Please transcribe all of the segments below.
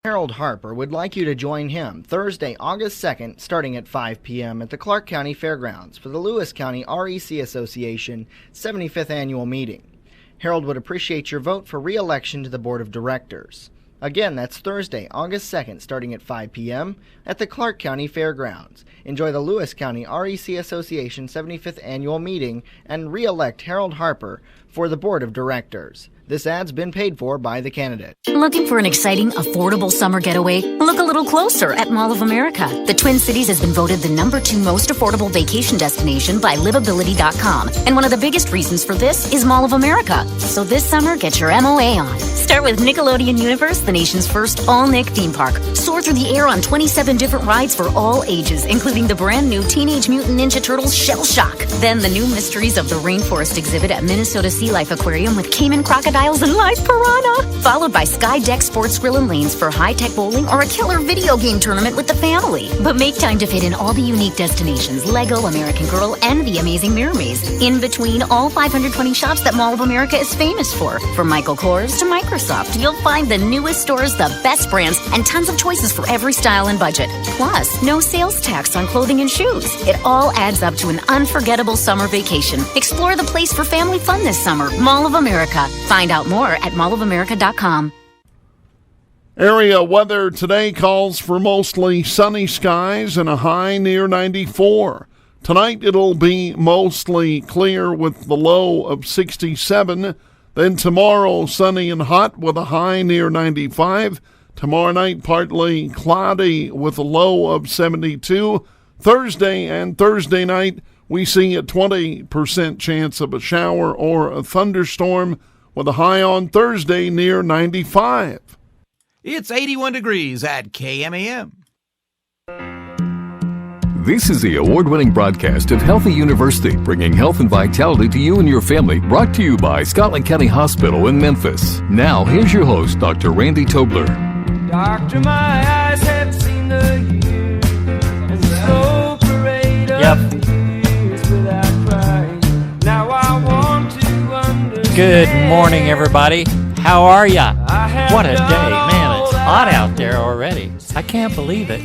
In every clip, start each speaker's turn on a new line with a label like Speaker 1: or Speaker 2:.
Speaker 1: Harold Harper would like you to join him Thursday, August 2nd, starting at 5 p.m. at the Clark County Fairgrounds for the Lewis County REC Association 75th Annual Meeting. Harold would appreciate your vote for re-election to the Board of Directors. Again, that's Thursday, August 2nd, starting at 5 p.m. at the Clark County Fairgrounds. Enjoy the Lewis County REC Association 75th Annual Meeting and re-elect Harold Harper for the Board of Directors. This ad's been paid for by the candidate.
Speaker 2: Looking for an exciting, affordable summer getaway? Look a little closer at Mall of America. The Twin Cities has been voted the #2 most affordable vacation destination by Livability.com. And one of the biggest reasons for this is Mall of America. So this summer, get your MOA on. Start with Nickelodeon Universe, the nation's first all-Nick theme park. Soar through the air on 27 different rides for all ages, including the brand new Teenage Mutant Ninja Turtles Shell Shock. Then the new Mysteries of the Rainforest exhibit at Minnesota Sea Life Aquarium with caiman crocodiles and live piranha. Followed by Sky Deck Sports Grill and Lanes for high-tech bowling or a killer video game tournament with the family. But make time to fit in all the unique destinations, Lego, American Girl, and the Amazing Mirror Maze. In between all 520 shops that Mall of America is famous for. From Michael Kors to Microsoft, you'll find the newest stores, the best brands, and tons of choices for every style and budget. Plus, no sales tax on clothing and shoes. It all adds up to an unforgettable summer vacation. Explore the place for family fun this summer. Mall of America. Find out more at mallofamerica.com.
Speaker 3: Area weather today calls for mostly sunny skies and a high near 94. Tonight it'll be mostly clear with the low of 67. Then tomorrow sunny and hot with a high near 95. Tomorrow night partly cloudy with a low of 72. Thursday and Thursday night we see a 20% chance of a shower or a thunderstorm with a high on Thursday near 95.
Speaker 4: It's 81 degrees at KMAM.
Speaker 5: This is the award-winning broadcast of Healthy University, bringing health and vitality to you and your family, brought to you by Scotland County Hospital in Memphis. Now, here's your host, Dr. Randy Tobler.
Speaker 6: Doctor, my eyes have seen the years and the slow parade of years without crying. Now I want to understand.
Speaker 7: Good morning, everybody. How are ya? What a day. Man, it's hot out there already. I can't believe it.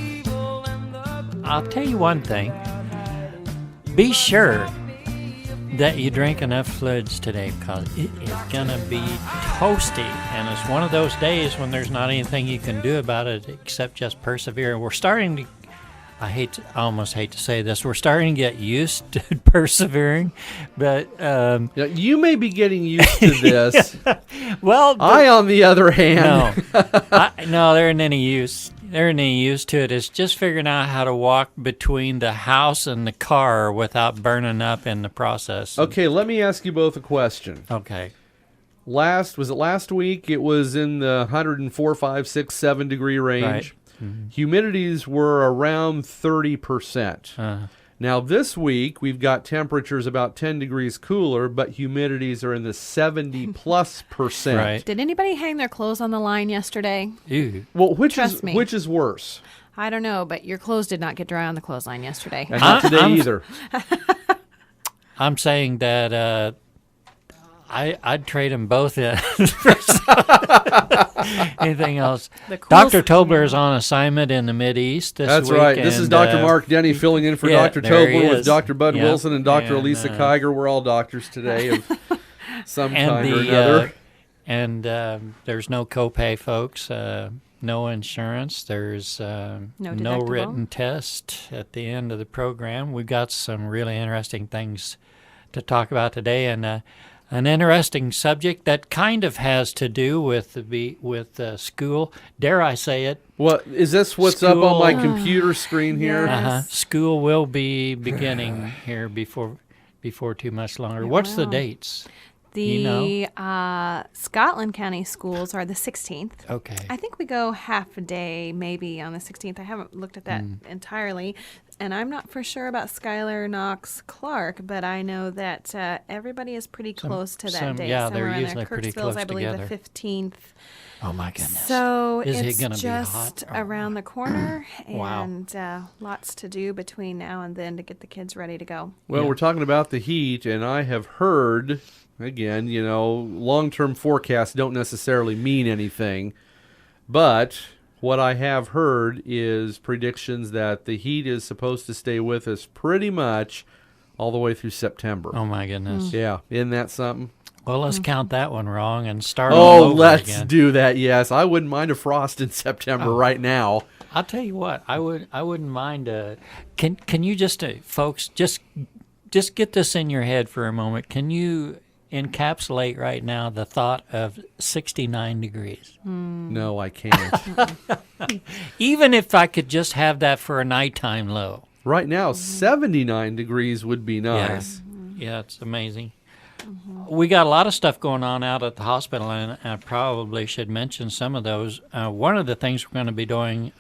Speaker 7: I'll tell you one thing. Be sure that you drink enough fluids today because it is going to be toasty. And it's one of those days when there's not anything you can do about it except just persevere. We're starting to, I almost hate to say this, we're starting to get used to persevering, but
Speaker 8: you may be getting used to this.
Speaker 7: Well,
Speaker 8: I, on the other hand,
Speaker 7: no, there isn't any use. There isn't any use to it. It's just figuring out how to walk between the house and the car without burning up in the process.
Speaker 8: Okay, let me ask you both a question.
Speaker 7: Okay.
Speaker 8: Was it last week? It was in the 104, 5, 6, 7 degree range.
Speaker 7: Right. Mm-hmm.
Speaker 8: Humidities were around 30%. Now this week we've got temperatures about 10 degrees cooler, but humidities are in the 70+%.
Speaker 7: Right.
Speaker 9: Did anybody hang their clothes on the line yesterday?
Speaker 7: Ew.
Speaker 8: Well, which
Speaker 9: Trust me.
Speaker 8: is worse?
Speaker 9: I don't know, but your clothes did not get dry on the clothesline yesterday.
Speaker 8: And not today either.
Speaker 7: I'm saying that I'd trade them both in. Anything else? Dr. Tobler is on assignment in the Mideast this
Speaker 8: That's
Speaker 7: week.
Speaker 8: Right. This is Dr. Mark Denny filling in for Dr. Tobler with Dr. Bud Wilson and Dr. Elisa Kiger. We're all doctors today of some kind or another.
Speaker 7: There's no copay, folks. No insurance. There's no written test at the end of the program. We've got some really interesting things to talk about today, and an interesting subject that kind of has to do with school. Dare I say it?
Speaker 8: What is this? What's up on my computer screen here?
Speaker 9: Yes.
Speaker 7: School will be beginning here before too much longer. What's the dates?
Speaker 9: The Scotland County schools are the 16th.
Speaker 7: Okay.
Speaker 9: I think we go half a day maybe on the 16th. I haven't looked at that entirely. And I'm not for sure about Schuyler, Knox, Clark, but I know that everybody is pretty close to that day.
Speaker 7: Yeah,
Speaker 9: somewhere
Speaker 7: they're
Speaker 9: in
Speaker 7: usually
Speaker 9: there.
Speaker 7: pretty
Speaker 9: Kirksville's,
Speaker 7: close
Speaker 9: I believe,
Speaker 7: together.
Speaker 9: the 15th.
Speaker 7: Oh, my goodness.
Speaker 9: So
Speaker 7: Is it
Speaker 9: it's
Speaker 7: gonna be
Speaker 9: just
Speaker 7: hot?
Speaker 9: around the corner,
Speaker 7: Wow.
Speaker 9: and lots to do between now and then to get the kids ready to go.
Speaker 8: Well, we're talking about the heat, and I have heard, again, long-term forecasts don't necessarily mean anything, but what I have heard is predictions that the heat is supposed to stay with us pretty much all the way through September.
Speaker 7: Oh, my goodness.
Speaker 8: Yeah, isn't that something?
Speaker 7: Well, let's count that one wrong and start all over
Speaker 8: let's
Speaker 7: again.
Speaker 8: do that. Yes, I wouldn't mind a frost in September right now.
Speaker 7: I'll tell you what, I wouldn't mind. Can you just, folks, just get this in your head for a moment. Can you encapsulate right now the thought of 69 degrees?
Speaker 8: No, I can't.
Speaker 7: Even if I could just have that for a nighttime low.
Speaker 8: Right now, 79 degrees would be nice.
Speaker 7: Yeah, it's amazing. We got a lot of stuff going on out at the hospital, and I probably should mention some of those. One of the things we're going to be doing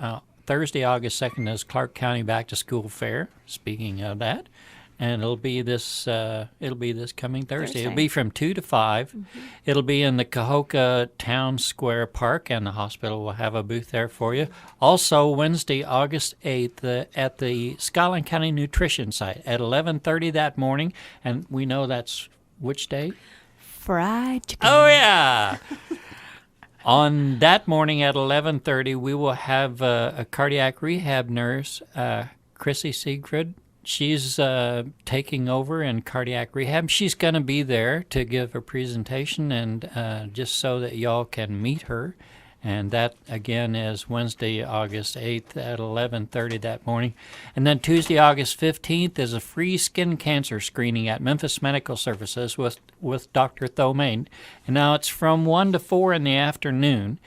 Speaker 7: Thursday, August 2nd is Clark County Back to School Fair. Speaking of that, and it'll be this coming Thursday. It'll be from 2 to 5. It'll be in the Cahokia Town Square Park, and the hospital will have a booth there for you. Also, Wednesday, August 8th, at the Scotland County Nutrition Site at 11:30 that morning, and we know that's which day?
Speaker 9: Fried chicken.
Speaker 7: Oh, yeah. On that morning at 11:30, we will have a cardiac rehab nurse, Chrissy Siegfried. She's taking over in cardiac rehab. She's going to be there to give a presentation, and just so that y'all can meet her. And that, again, is Wednesday, August 8th at 11:30 that morning. And then Tuesday, August 15th is a free skin cancer screening at Memphis Medical Services with Dr. Thomaine. And now it's from 1 to 4 in the afternoon.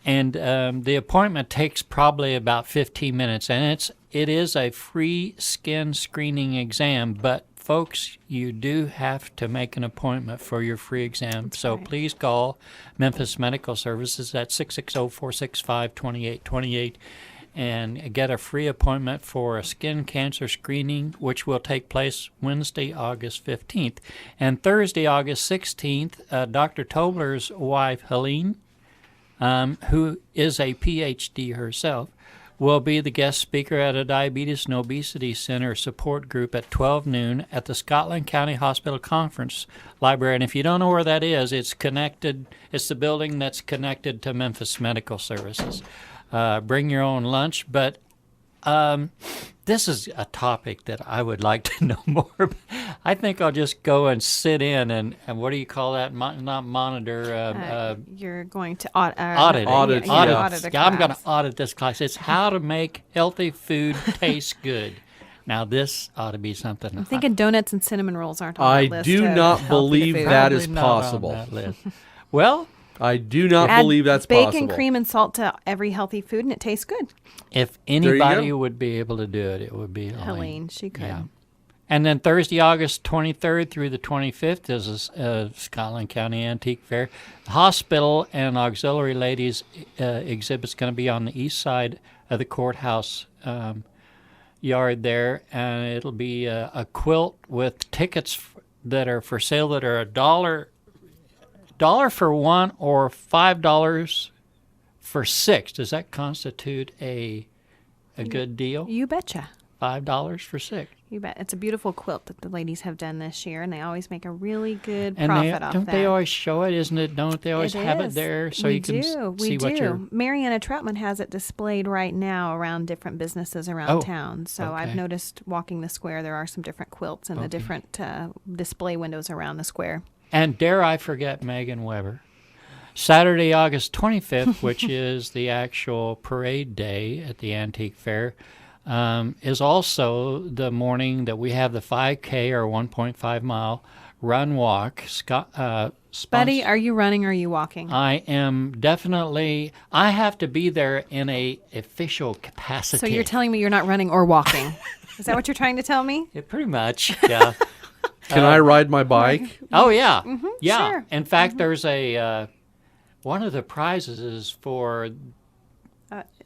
Speaker 7: And the appointment takes probably about 15 minutes. And it is a free skin screening exam, but folks, you do have to make an appointment for your free exam. So please call Memphis Medical Services at 660-465-2828 and get a free appointment for a skin cancer screening, which will take place Wednesday, August 15th. And Thursday, August 16th, Dr. Tobler's wife, Helene, who is a PhD herself, will be the guest speaker at a Diabetes and Obesity Center support group at 12 noon at the Scotland County Hospital Conference Library. And if you don't know where that is, it's connected. It's the building that's connected to Memphis Medical Services. Bring your own lunch, but this is a topic that I would like to know more about. I think I'll just go and sit in and what do you call that? Not monitor.
Speaker 9: You're going to
Speaker 7: audit.
Speaker 8: Audit.
Speaker 9: Audit a class.
Speaker 7: I'm going to audit this class. It's how to make healthy food taste good. Now, this ought to be something.
Speaker 9: I'm thinking donuts and cinnamon rolls aren't on
Speaker 8: I
Speaker 9: that list.
Speaker 8: do
Speaker 9: of
Speaker 8: not
Speaker 9: healthy
Speaker 8: believe
Speaker 9: food.
Speaker 8: that is
Speaker 7: Probably not on
Speaker 8: possible.
Speaker 7: that list. Well,
Speaker 8: I do not
Speaker 9: Add
Speaker 8: believe that's
Speaker 9: bacon,
Speaker 8: possible.
Speaker 9: cream, and salt to every healthy food, and it tastes good.
Speaker 7: if
Speaker 8: you
Speaker 7: anybody
Speaker 8: go.
Speaker 7: would be able to do it, it would be
Speaker 9: Helene, she could.
Speaker 7: Yeah. And then Thursday, August 23rd through the 25th is a Scotland County Antique Fair. The hospital and auxiliary ladies exhibit's going to be on the east side of the courthouse yard there, and it'll be a quilt with tickets that are for sale that are $1 for one or $5 for six. Does that constitute a good deal?
Speaker 9: You betcha.
Speaker 7: $5 for six.
Speaker 9: You bet. It's a beautiful quilt that the ladies have done this year, and they always make a really good
Speaker 7: And
Speaker 9: profit off
Speaker 7: don't
Speaker 9: that.
Speaker 7: they always show it? Isn't it? Don't they always have it
Speaker 9: is.
Speaker 7: there so
Speaker 9: we
Speaker 7: you can see what you're?
Speaker 9: Mariana Troutman has it displayed right now around different businesses around town. So I've
Speaker 7: okay.
Speaker 9: noticed walking the square, there are some different quilts in the different display windows around the square.
Speaker 7: And dare I forget Megan Weber? Saturday, August 25th, which is the actual parade day at the Antique Fair, is also the morning that we have the 5K or 1.5 mile run walk.
Speaker 9: Buddy, are you running or are you walking?
Speaker 7: I am definitely. I have to be there in a official capacity.
Speaker 9: So you're telling me you're not running or walking? Is that what you're trying to tell me?
Speaker 7: Yeah, pretty much, yeah.
Speaker 8: Can I ride my bike?
Speaker 7: Oh yeah, yeah.
Speaker 9: sure.
Speaker 7: In fact, there's a one of the prizes is for.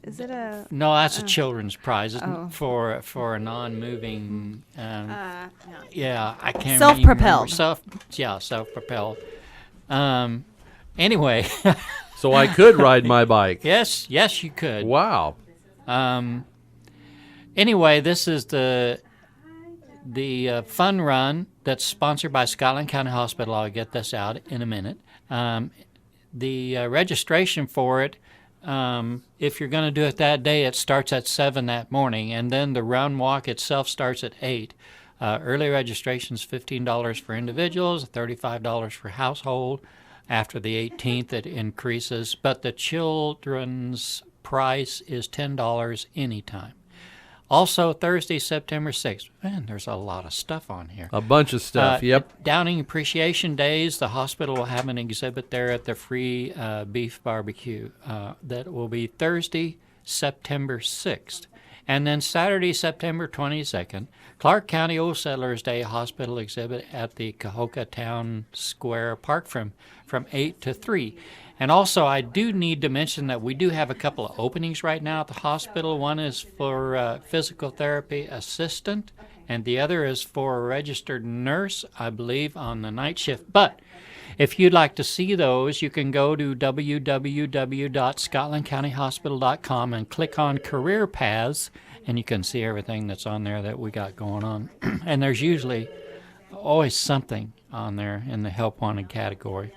Speaker 9: Is it a...
Speaker 7: No, that's a children's prize
Speaker 9: Oh.
Speaker 7: for a non-moving.
Speaker 9: no.
Speaker 7: Yeah, I can't.
Speaker 9: Self-propelled.
Speaker 7: Self-propelled. Anyway,
Speaker 8: So I could ride my bike.
Speaker 7: yes, you could.
Speaker 8: Wow.
Speaker 7: Anyway, this is the fun run that's sponsored by Scotland County Hospital. I'll get this out in a minute. The registration for it If you're going to do it that day, it starts at 7 that morning, and then the run walk itself starts at 8. Early registration is $15 for individuals, $35 for household. After the 18th, it increases, but the children's price is $10 anytime. Also, Thursday, September 6th. Man, there's a lot of stuff on here.
Speaker 8: A bunch of stuff, yep.
Speaker 7: Downing Appreciation Days. The hospital will have an exhibit there at the free beef barbecue. That will be Thursday, September 6th. And then Saturday, September 22nd, Clark County Old Settlers Day Hospital exhibit at the Cahokia Town Square Park from 8 to 3. And also, I do need to mention that we do have a couple of openings right now at the hospital. One is for physical therapy assistant, and the other is for a registered nurse, I believe, on the night shift. But if you'd like to see those, you can go to www.scotlandcountyhospital.com and click on Career Paths, and you can see everything that's on there that we got going on. And there's usually always something on there in the Help Wanted category.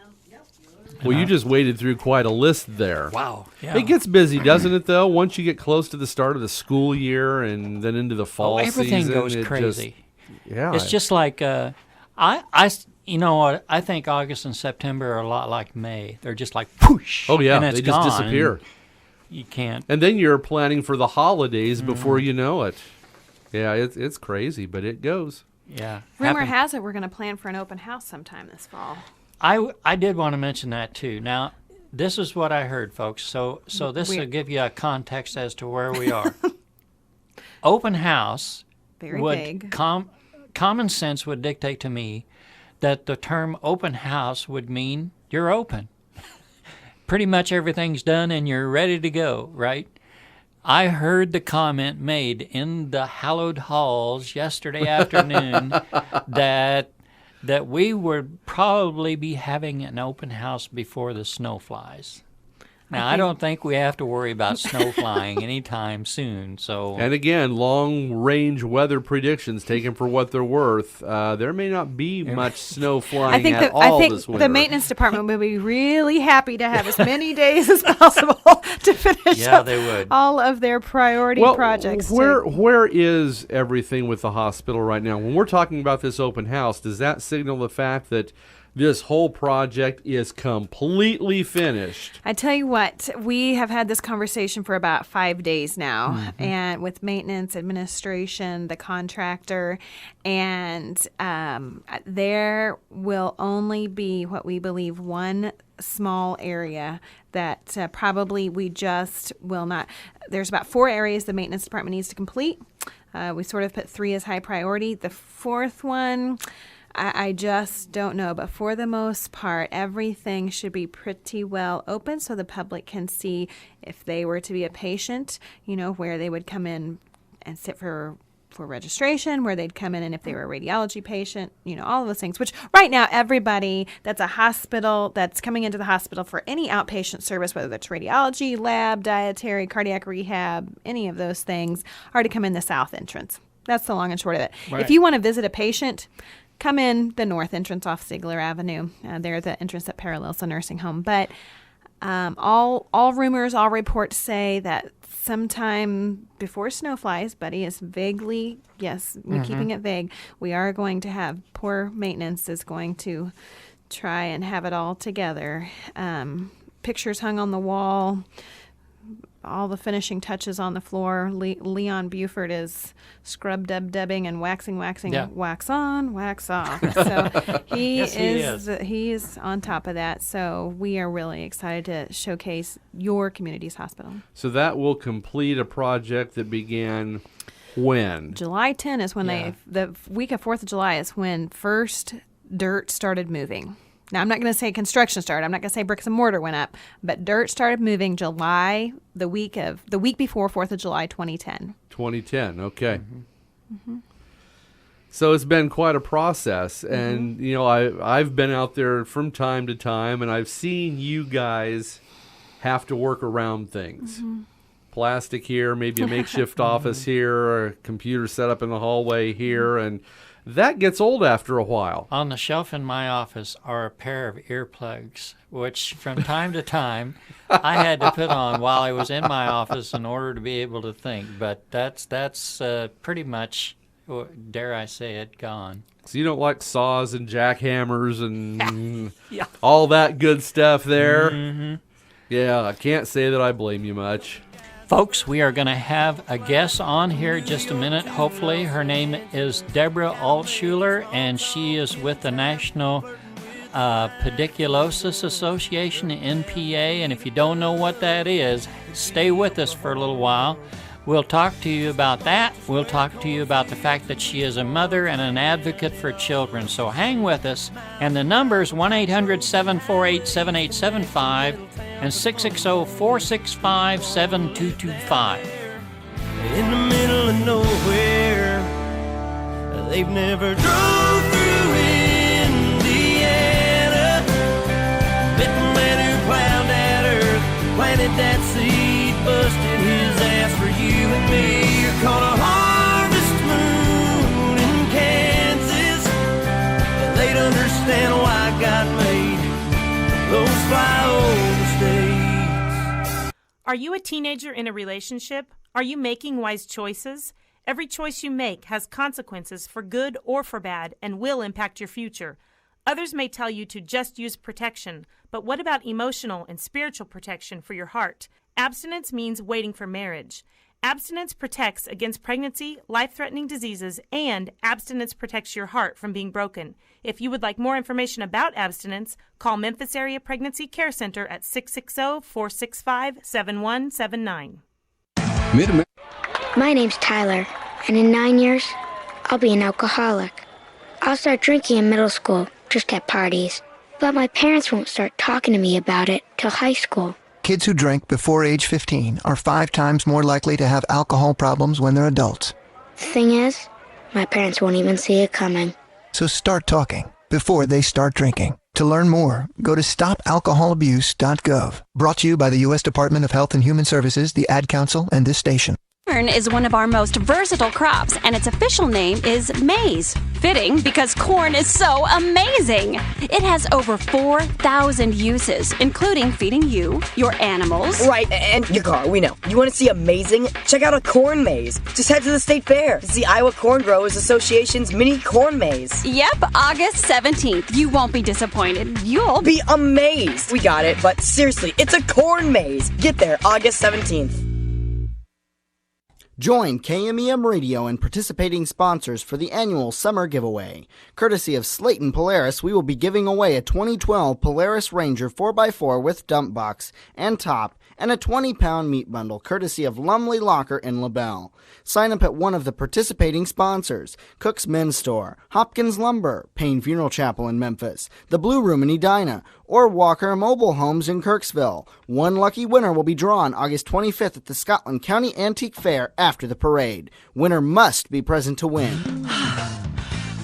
Speaker 8: Well, you just waded through quite a list there.
Speaker 7: Wow. Yeah.
Speaker 8: It gets busy, doesn't it, though? Once you get close to the start of the school year and then into the fall
Speaker 7: everything
Speaker 8: season.
Speaker 7: Everything goes crazy.
Speaker 8: Yeah.
Speaker 7: It's just like, you know what, I think August and September are a lot like May. They're just like, whoosh.
Speaker 8: Oh, yeah.
Speaker 7: And it's
Speaker 8: they just
Speaker 7: gone.
Speaker 8: disappear.
Speaker 7: You can't.
Speaker 8: And then you're planning for the holidays before you know it. Yeah, it's crazy, but it goes.
Speaker 7: Yeah.
Speaker 9: Rumor has it we're going to plan for an open house sometime this fall.
Speaker 7: I did want to mention that too. Now, this is what I heard, folks. So this will give you a context as to where we are. Open house.
Speaker 9: Very vague.
Speaker 7: Common sense would dictate to me that the term open house would mean you're open. Pretty much everything's done and you're ready to go, right? I heard the comment made in the hallowed halls yesterday afternoon that we would probably be having an open house before the snow flies. Now, I don't think we have to worry about snow flying anytime soon. So,
Speaker 8: and again, long-range weather predictions taken for what they're worth. There may not be much snow flying this winter.
Speaker 9: I think the maintenance department would be really happy to have as many days as possible to finish up
Speaker 7: they would.
Speaker 9: all of their priority projects.
Speaker 8: Where is everything with the hospital right now? When we're talking about this open house, does that signal the fact that this whole project is completely finished?
Speaker 9: I tell you what, we have had this conversation for about 5 days now, and with maintenance, administration, the contractor, and there will only be what we believe one small area that probably we just will not. There's about 4 areas the maintenance department needs to complete. We sort of put 3 as high priority. The 4th one, I just don't know, but for the most part, everything should be pretty well open so the public can see if they were to be a patient, where they would come in and sit for registration, where they'd come in, and if they were a radiology patient, all of those things, which right now everybody that's a hospital, that's coming into the hospital for any outpatient service, whether that's radiology, lab, dietary, cardiac rehab, any of those things, are to come in the south entrance. That's the long and short of it.
Speaker 7: Right.
Speaker 9: If you want to visit a patient, come in the north entrance off Ziegler Avenue. There's the entrance that parallels the nursing home. But all rumors, all reports say that sometime before snow flies, Buddy is vaguely, yes, we're keeping it vague, we are going to have, poor maintenance is going to try and have it all together. Pictures hung on the wall, all the finishing touches on the floor. Leon Buford is scrub-dubbing and waxing,
Speaker 7: yeah.
Speaker 9: wax on, wax off. So he
Speaker 7: Yes,
Speaker 9: he is on top of that. So we are really excited to showcase your community's hospital.
Speaker 8: So that will complete a project that began when?
Speaker 9: July 10 is when the week of 4th of July is when first dirt started moving. Now, I'm not going to say construction started. I'm not going to say bricks and mortar went up, but dirt started moving July, the week before 4th of July, 2010.
Speaker 8: 2010, okay. So it's been quite a process, and I've been out there from time to time, and I've seen you guys have to work around things. Plastic here, maybe a makeshift office here, or a computer set up in the hallway here, and that gets old after a while.
Speaker 7: On the shelf in my office are a pair of earplugs, which from time to time I had to put on while I was in my office in order to be able to think. But that's pretty much, dare I say it, gone.
Speaker 8: So you don't like saws and jackhammers and all that good stuff there? Mm-hmm. Yeah, I can't say that I blame you much.
Speaker 7: Folks, we are going to have a guest on here just a minute, hopefully. Her name is Deborah Altschuler, and she is with the National Pediculosis Association, NPA. And if you don't know what that is, stay with us for a little while. We'll talk to you about that. We'll talk to you about the fact that she is a mother and an advocate for children. So hang with us. And the number is 1-800-748-7875 and 660-465-7225.
Speaker 6: In the middle of nowhere, they've never drove through Indiana. Bit the man who plowed that earth, planted that seed, busted his ass for you and me. You're called a harvest moon in Kansas, and they'd understand why God made those flyover states.
Speaker 10: Are you a teenager in a relationship? Are you making wise choices? Every choice you make has consequences for good or for bad and will impact your future. Others may tell you to just use protection, but what about emotional and spiritual protection for your heart? Abstinence means waiting for marriage. Abstinence protects against pregnancy, life-threatening diseases, and abstinence protects your heart from being broken. If you would like more information about abstinence, call Memphis Area Pregnancy Care Center at 660-465-7179.
Speaker 11: My name's Tyler, and in 9 years, I'll be an alcoholic. I'll start drinking in middle school, just at parties. But my parents won't start talking to me about it till high school.
Speaker 12: Kids who drink before age 15 are 5 times more likely to have alcohol problems when they're adults.
Speaker 11: The thing is, my parents won't even see it coming.
Speaker 12: So start talking before they start drinking. To learn more, go to stopalcoholabuse.gov. Brought to you by the U.S. Department of Health and Human Services, the Ad Council, and this station.
Speaker 13: Corn is one of our most versatile crops, and its official name is maize. Fitting because corn is so amazing. It has over 4,000 uses, including feeding you, your animals.
Speaker 14: Right, and your car, we know. You want to see amazing? Check out a corn maze. Just head to the state fair to see Iowa Corn Growers Association's mini corn maze.
Speaker 13: Yep, August 17th. You won't be disappointed. You'll
Speaker 14: be amazed. We got it, but seriously, it's a corn maze. Get there August 17th.
Speaker 1: Join KMEM Radio and participating sponsors for the annual summer giveaway. Courtesy of Slayton Polaris, we will be giving away a 2012 Polaris Ranger 4x4 with dump box and top and a 20-pound meat bundle courtesy of Lumley Locker in LaBelle. Sign up at one of the participating sponsors: Cook's Men's Store, Hopkins Lumber, Payne Funeral Chapel in Memphis, the Blue Room in Edina, or Walker Mobile Homes in Kirksville. One lucky winner will be drawn August 25th at the Scotland County Antique Fair after the parade. Winner must be present to win.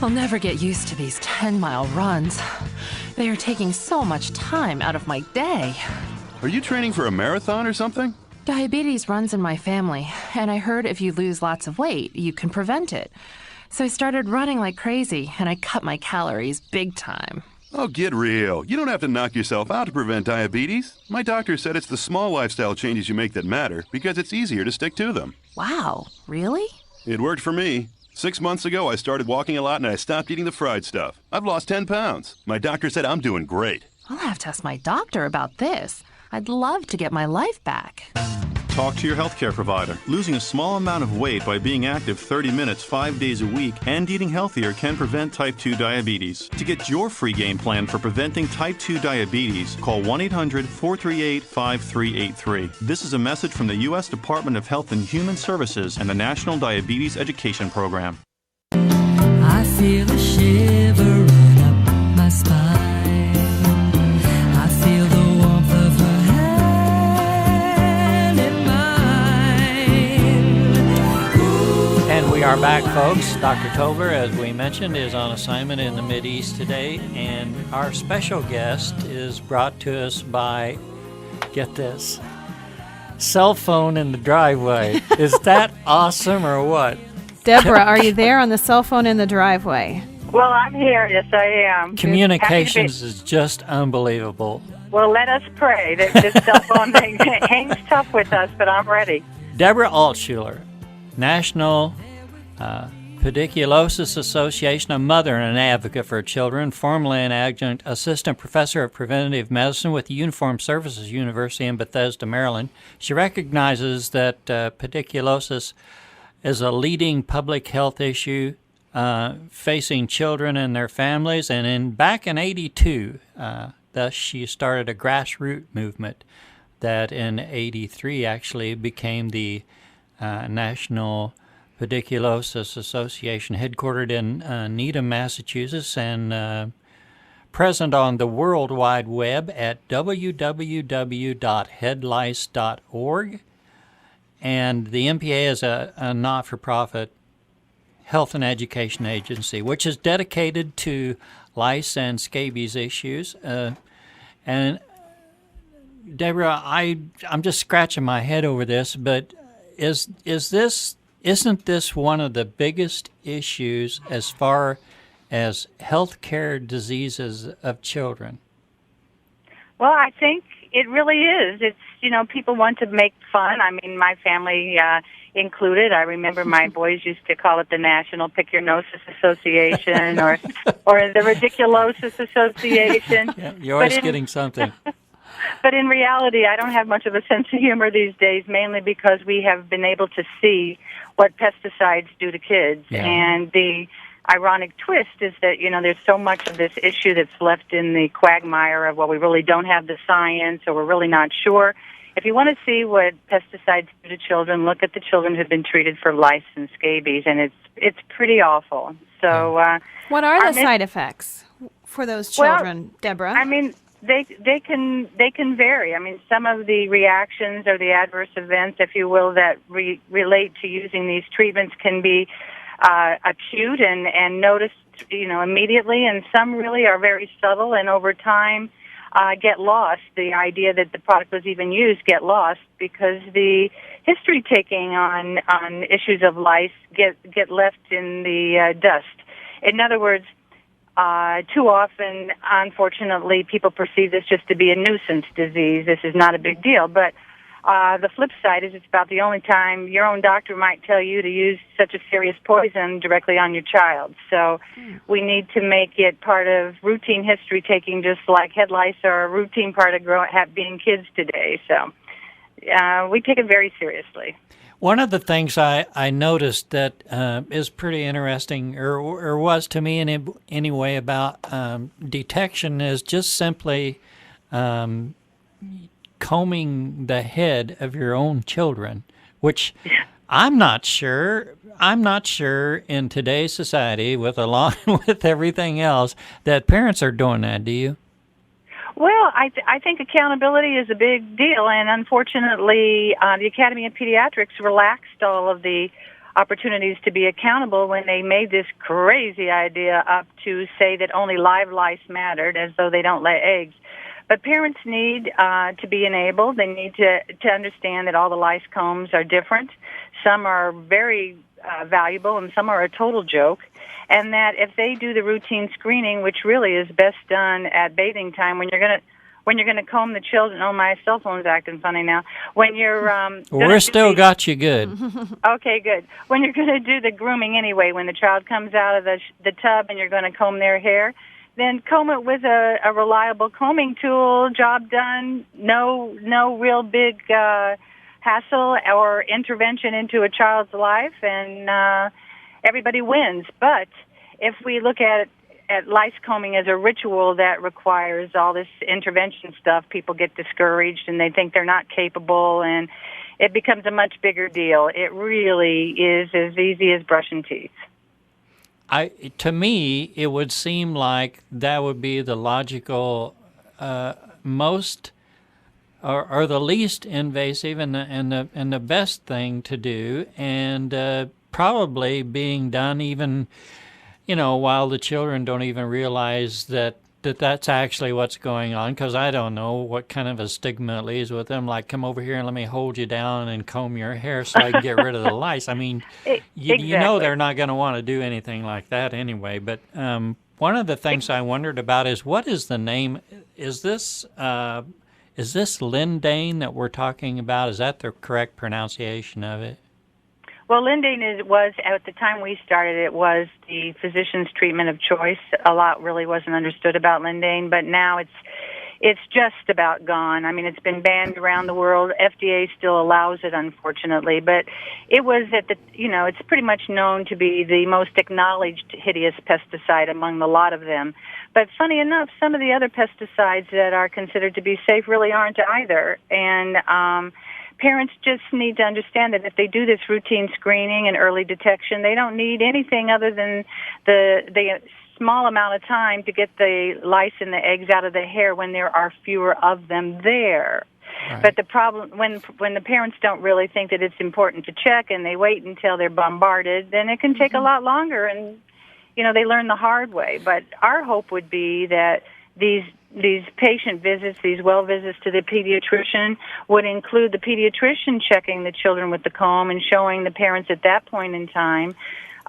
Speaker 15: I'll never get used to these 10-mile runs. They are taking so much time out of my day.
Speaker 16: Are you training for a marathon or something?
Speaker 15: Diabetes runs in my family, and I heard if you lose lots of weight, you can prevent it. So I started running like crazy, and I cut my calories big time.
Speaker 16: Oh, get real. You don't have to knock yourself out to prevent diabetes. My doctor said it's the small lifestyle changes you make that matter because it's easier to stick to them.
Speaker 15: Wow, really?
Speaker 16: It worked for me. 6 months ago, I started walking a lot and I stopped eating the fried stuff. I've lost 10 pounds. My doctor said I'm doing great.
Speaker 15: I'll have to ask my doctor about this. I'd love to get my life back.
Speaker 16: Talk to your healthcare provider. Losing a small amount of weight by being active 30 minutes 5 days a week and eating healthier can prevent type 2 diabetes. To get your free game plan for preventing type 2 diabetes, call 1-800-438-5383. This is a message from the U.S. Department of Health and Human Services and the National Diabetes Education Program.
Speaker 6: I feel a shiver run up my spine. I feel the warmth of her hand in mine.
Speaker 7: And we are back, folks. Dr. Tobler, as we mentioned, is on assignment in the Mideast today, and our special guest is brought to us by, get this, cell phone in the driveway. Is that awesome or what?
Speaker 9: Deborah, are you there on the cell phone in the driveway?
Speaker 17: Well, I'm here. Yes, I am.
Speaker 7: Communications is just unbelievable.
Speaker 17: Well, let us pray. This cell phone thing hangs tough with us, but I'm ready.
Speaker 7: Deborah Altshuler, National Pediculosis Association, a mother and an advocate for children, formerly an adjunct assistant professor of preventive medicine with the Uniformed Services University in Bethesda, Maryland. She recognizes that pediculosis is a leading public health issue facing children and their families, and back in '82, thus she started a grassroots movement that in '83 actually became the National Pediculosis Association, headquartered in Needham, Massachusetts, and present on the World Wide Web at www.headlice.org. And the NPA is a not-for-profit health and education agency, which is dedicated to lice and scabies issues. And Deborah, I'm just scratching my head over this, but isn't this one of the biggest issues as far as healthcare diseases of children?
Speaker 17: Well, I think it really is. It's, people want to make fun. I mean, my family included. I remember my boys used to call it the National Pick Your Noses Association or the Ridiculosis Association.
Speaker 7: Yeah, you're always getting something.
Speaker 17: But in reality, I don't have much of a sense of humor these days, mainly because we have been able to see what pesticides do to kids.
Speaker 7: Yeah.
Speaker 17: And the ironic twist is that, there's so much of this issue that's left in the quagmire of, well, we really don't have the science or we're really not sure. If you want to see what pesticides do to children, look at the children who've been treated for lice and scabies, and it's pretty awful. So,
Speaker 9: what are the side effects for those children, Deborah?
Speaker 17: I mean, they can vary. I mean, some of the reactions or the adverse events, if you will, that relate to using these treatments can be acute and noticed, immediately, and some really are very subtle and over time get lost. The idea that the product was even used get lost because the history taking on issues of lice get left in the dust. In other words, too often, unfortunately, people perceive this just to be a nuisance disease. This is not a big deal. But the flip side is it's about the only time your own doctor might tell you to use such a serious poison directly on your child. So we need to make it part of routine history taking, just like head lice are a routine part of being kids today. So we take it very seriously.
Speaker 7: One of the things I noticed that is pretty interesting, or was to me anyway, about detection is just simply combing the head of your own children, which I'm not sure in today's society, along with everything else, that parents are doing that. Do you?
Speaker 17: Well, I think accountability is a big deal, and unfortunately, the Academy of Pediatrics relaxed all of the opportunities to be accountable when they made this crazy idea up to say that only live lice mattered, as though they don't lay eggs. But parents need to be enabled. They need to understand that all the lice combs are different. Some are very valuable, and some are a total joke. And that if they do the routine screening, which really is best done at bathing time, when you're gonna comb the children. Oh, my cell phone's acting funny now. When you're
Speaker 7: we're still got you good.
Speaker 17: Okay, good. When you're going to do the grooming anyway, when the child comes out of the tub and you're going to comb their hair, then comb it with a reliable combing tool. Job done. No real big hassle or intervention into a child's life, and everybody wins. But if we look at lice combing as a ritual that requires all this intervention stuff, people get discouraged and they think they're not capable, and it becomes a much bigger deal. It really is as easy as brushing teeth.
Speaker 7: To me, it would seem like that would be the logical, most, or the least invasive, and the best thing to do, and probably being done even, while the children don't even realize that that that's actually what's going on, because I don't know what kind of a stigma it leaves with them, like, come over here and let me hold you down and comb your hair so I can get rid of the lice. I mean, you know they're not going to want to do anything like that anyway. But one of the things I wondered about is, what is the name? Is this Lindane that we're talking about? Is that the correct pronunciation of it?
Speaker 17: Well, Lindane was, at the time we started, it was the physician's treatment of choice. A lot really wasn't understood about Lindane, but now it's just about gone. I mean, it's been banned around the world. FDA still allows it, unfortunately, but it was it's pretty much known to be the most acknowledged hideous pesticide among the lot of them. But funny enough, some of the other pesticides that are considered to be safe really aren't either. And parents just need to understand that if they do this routine screening and early detection, they don't need anything other than the small amount of time to get the lice and the eggs out of the hair when there are fewer of them there. Right. But the problem, when the parents don't really think that it's important to check and they wait until they're bombarded, then it can take a lot longer, and they learn the hard way. But our hope would be that these patient visits, these well visits to the pediatrician, would include the pediatrician checking the children with the comb and showing the parents at that point in time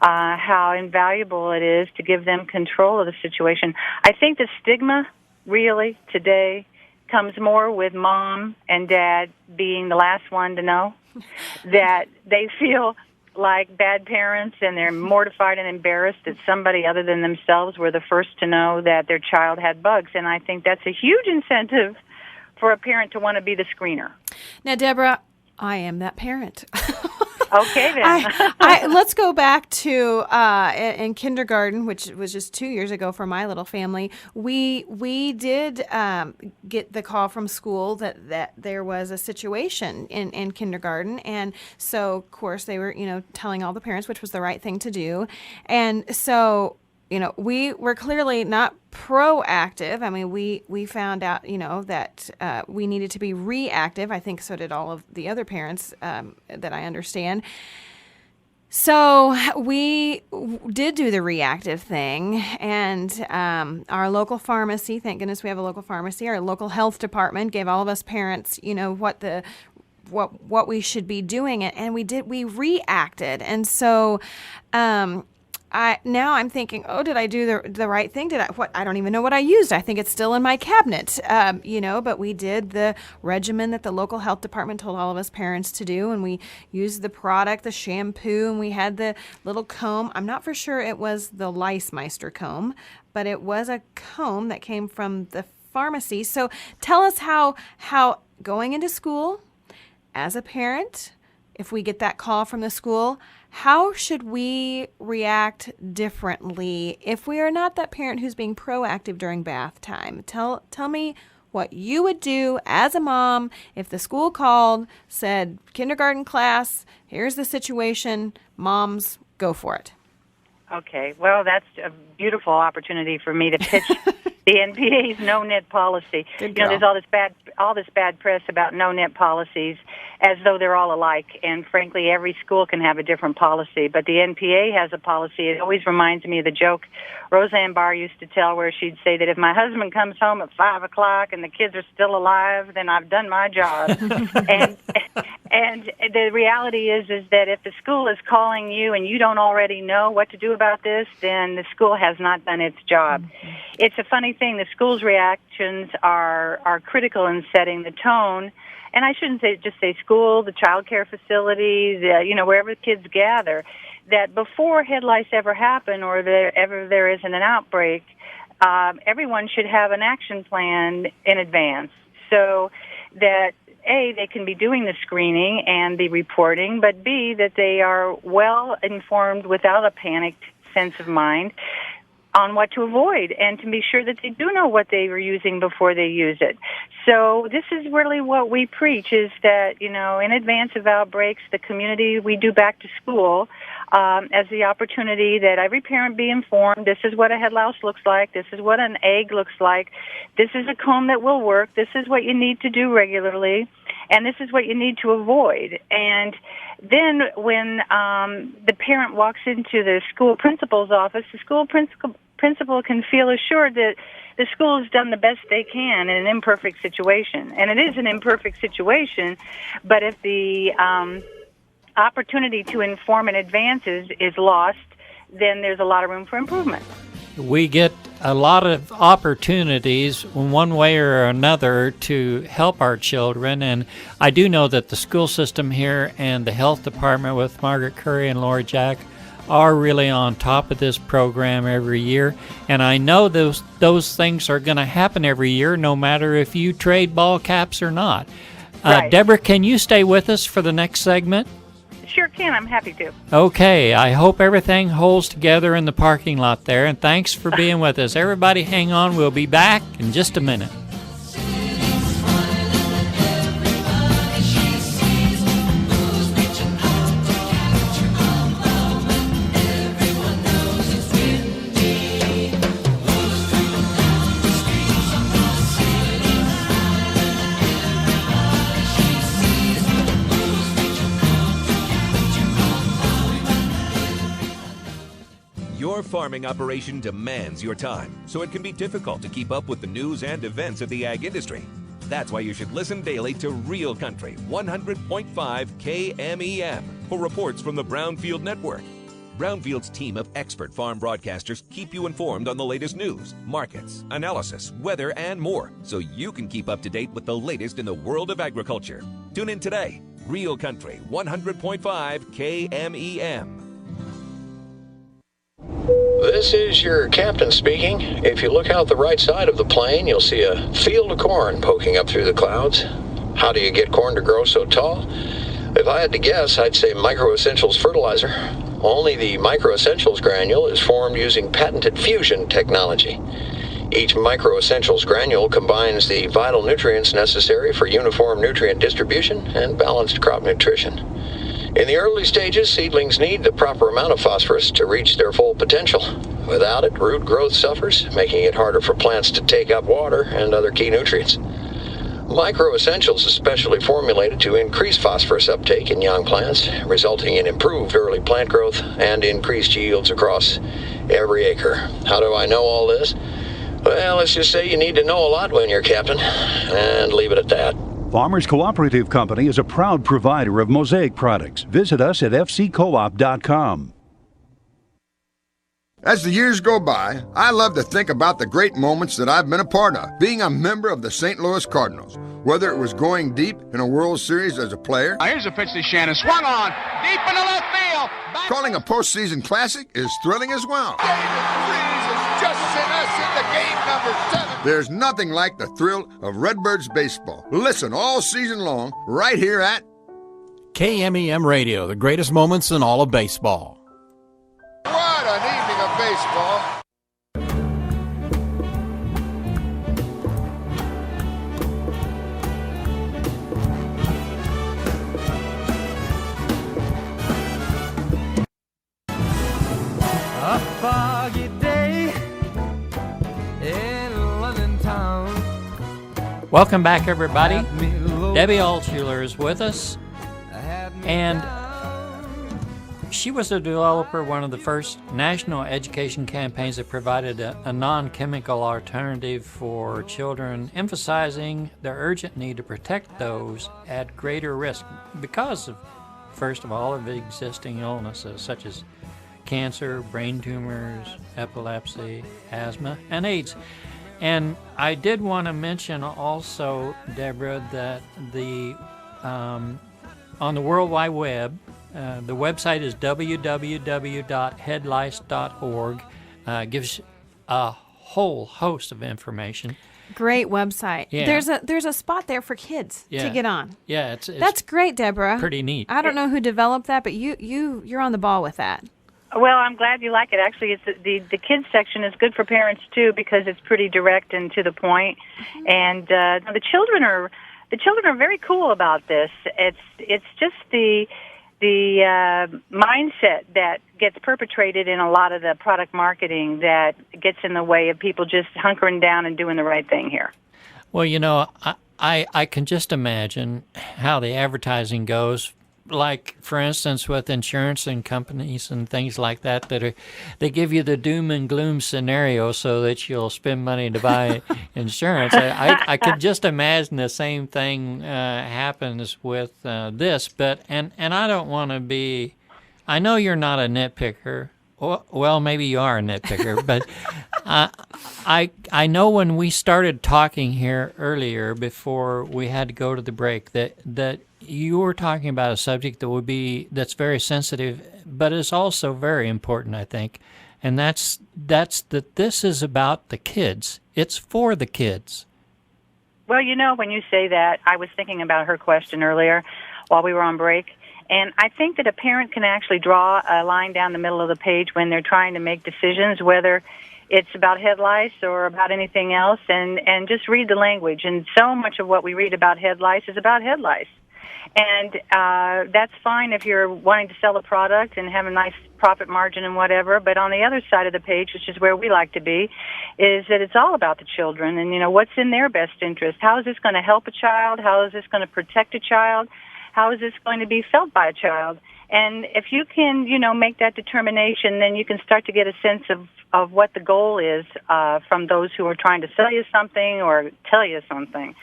Speaker 17: how invaluable it is to give them control of the situation. I think the stigma really today comes more with mom and dad being the last one to know, that they feel like bad parents and they're mortified and embarrassed that somebody other than themselves were the first to know that their child had bugs. And I think that's a huge incentive for a parent to want to be the screener.
Speaker 9: Now, Deborah, I am that parent.
Speaker 17: Okay, then.
Speaker 9: Let's go back to in kindergarten, which was just 2 years ago for my little family. We did get the call from school that there was a situation in kindergarten, and so of course they were telling all the parents, which was the right thing to do, and so. We were clearly not proactive. I mean, we found out, that we needed to be reactive. I think so did all of the other parents that I understand. So we did do the reactive thing, and our local pharmacy, thank goodness we have a local pharmacy, our local health department gave all of us parents, what we should be doing, and we reacted. And so now I'm thinking, did I do the right thing? I don't even know what I used. I think it's still in my cabinet, but we did the regimen that the local health department told all of us parents to do, and we used the product, the shampoo, and we had the little comb. I'm not for sure it was the Lice Meister comb, but it was a comb that came from the pharmacy. So tell us how going into school as a parent, if we get that call from the school, how should we react differently if we are not that parent who's being proactive during bath time? Tell me what you would do as a mom if the school called, said, kindergarten class, here's the situation, moms, go for it.
Speaker 17: Okay, well, that's a beautiful opportunity for me to pitch the NPA's no-knit policy. There's all this bad press about no-knit policies, as though they're all alike. And frankly, every school can have a different policy. But the NPA has a policy. It always reminds me of the joke Roseanne Barr used to tell, where she'd say that if my husband comes home at 5 o'clock and the kids are still alive, then I've done my job. And the reality is that if the school is calling you and you don't already know what to do about this, then the school has not done its job. Mm-hmm. It's a funny thing. The school's reactions are critical in setting the tone. And I shouldn't just say school, the child care facilities, wherever kids gather, that before head lice ever happen or there isn't an outbreak, everyone should have an action plan in advance so that, A, they can be doing the screening and the reporting, but B, that they are well informed without a panicked sense of mind on what to avoid, and to be sure that they do know what they were using before they use it. So this is really what we preach, is that, in advance of outbreaks, the community, we do back to school as the opportunity that every parent be informed. This is what a head louse looks like. This is what an egg looks like. This is a comb that will work. This is what you need to do regularly. And this is what you need to avoid. And then when the parent walks into the school principal's office, the school principal can feel assured that the school has done the best they can in an imperfect situation. And it is an imperfect situation, but if the opportunity to inform and advance is lost, then there's a lot of room for improvement.
Speaker 7: We get a lot of opportunities in one way or another to help our children, and I do know that the school system here and the health department with Margaret Curry and Laura Jack are really on top of this program every year, and I know those things are going to happen every year no matter if you trade ball caps or not.
Speaker 17: Right.
Speaker 7: Deborah, can you stay with us for the next segment?
Speaker 17: Sure can. I'm happy to.
Speaker 7: Okay, I hope everything holds together in the parking lot there, and thanks for being with us. Everybody hang on, we'll be back in just a minute.
Speaker 18: Your farming operation demands your time, so it can be difficult to keep up with the news and events of the ag industry. That's why you should listen daily to Real Country 100.5 KMEM for reports from the Brownfield Network. Brownfield's team of expert farm broadcasters keep you informed on the latest news, markets, analysis, weather, and more, so you can keep up to date with the latest in the world of agriculture. Tune in today. Real Country 100.5 KMEM.
Speaker 19: This is your captain speaking. If you look out the right side of the plane, you'll see a field of corn poking up through the clouds. How do you get corn to grow so tall? If I had to guess, I'd say microessentials fertilizer. Only the microessentials granule is formed using patented fusion technology. Each microessentials granule combines the vital nutrients necessary for uniform nutrient distribution and balanced crop nutrition. In the early stages, seedlings need the proper amount of phosphorus to reach their full potential. Without it, root growth suffers, making it harder for plants to take up water and other key nutrients. Microessentials is specially formulated to increase phosphorus uptake in young plants, resulting in improved early plant growth and increased yields across every acre. How do I know all this? Well, let's just say you need to know a lot when you're captain, and leave it at that.
Speaker 20: Farmers Cooperative Company is a proud provider of Mosaic products. Visit us at fccoop.com.
Speaker 21: As the years go by, I love to think about the great moments that I've been a part of, being a member of the St. Louis Cardinals. Whether it was going deep in a World Series as a player,
Speaker 22: Here's a pitch to Shannon, swung on, deep into left field.
Speaker 21: Calling a postseason classic is thrilling as well.
Speaker 22: David Freese has just sent us into game number 7.
Speaker 21: There's nothing like the thrill of Redbirds baseball. Listen all season long, right here at
Speaker 4: KMEM Radio, the greatest moments in all of baseball.
Speaker 22: What an evening of baseball.
Speaker 6: A foggy day in London town.
Speaker 7: Welcome back, everybody. Debbie Altshuler is with us, and she was a developer, one of the first national education campaigns that provided a non-chemical alternative for children, emphasizing the urgent need to protect those at greater risk because of, first of all, of existing illnesses such as cancer, brain tumors, epilepsy, asthma, and AIDS. And I did want to mention also, Deborah, that on the World Wide Web, the website is www.headlice.org. Gives a whole host of information.
Speaker 9: Great website.
Speaker 7: Yeah.
Speaker 9: There's a spot there for kids to
Speaker 7: Yeah.
Speaker 9: get on.
Speaker 7: Yeah, it's
Speaker 9: That's great, Deborah.
Speaker 7: pretty neat.
Speaker 9: I don't know who developed that, but you're on the ball with that.
Speaker 17: Well, I'm glad you like it. Actually, it's the kids section is good for parents too because it's pretty direct and to the point. And the children are very cool about this. It's just the mindset that gets perpetrated in a lot of the product marketing that gets in the way of people just hunkering down and doing the right thing here.
Speaker 7: Well, you know, I can just imagine how the advertising goes like, for instance, with insurance and companies and things like that, they give you the doom and gloom scenario so that you'll spend money to buy insurance. I could just imagine the same thing happens with this, and I don't want to be. I know you're not a nitpicker. Well, maybe you are a nitpicker, but I know when we started talking here earlier before we had to go to the break that you were talking about a subject that's very sensitive, but is also very important, I think, and that's that this is about the kids. It's for the kids.
Speaker 17: Well, when you say that, I was thinking about her question earlier while we were on break. And I think that a parent can actually draw a line down the middle of the page when they're trying to make decisions, whether it's about head lice or about anything else, and just read the language. And so much of what we read about head lice is about head lice. And that's fine if you're wanting to sell a product and have a nice profit margin and whatever. But on the other side of the page, which is where we like to be, is that it's all about the children and, what's in their best interest. How is this going to help a child? How is this going to protect a child? How is this going to be felt by a child? And if you can, make that determination, then you can start to get a sense of what the goal is from those who are trying to sell you something or tell you something.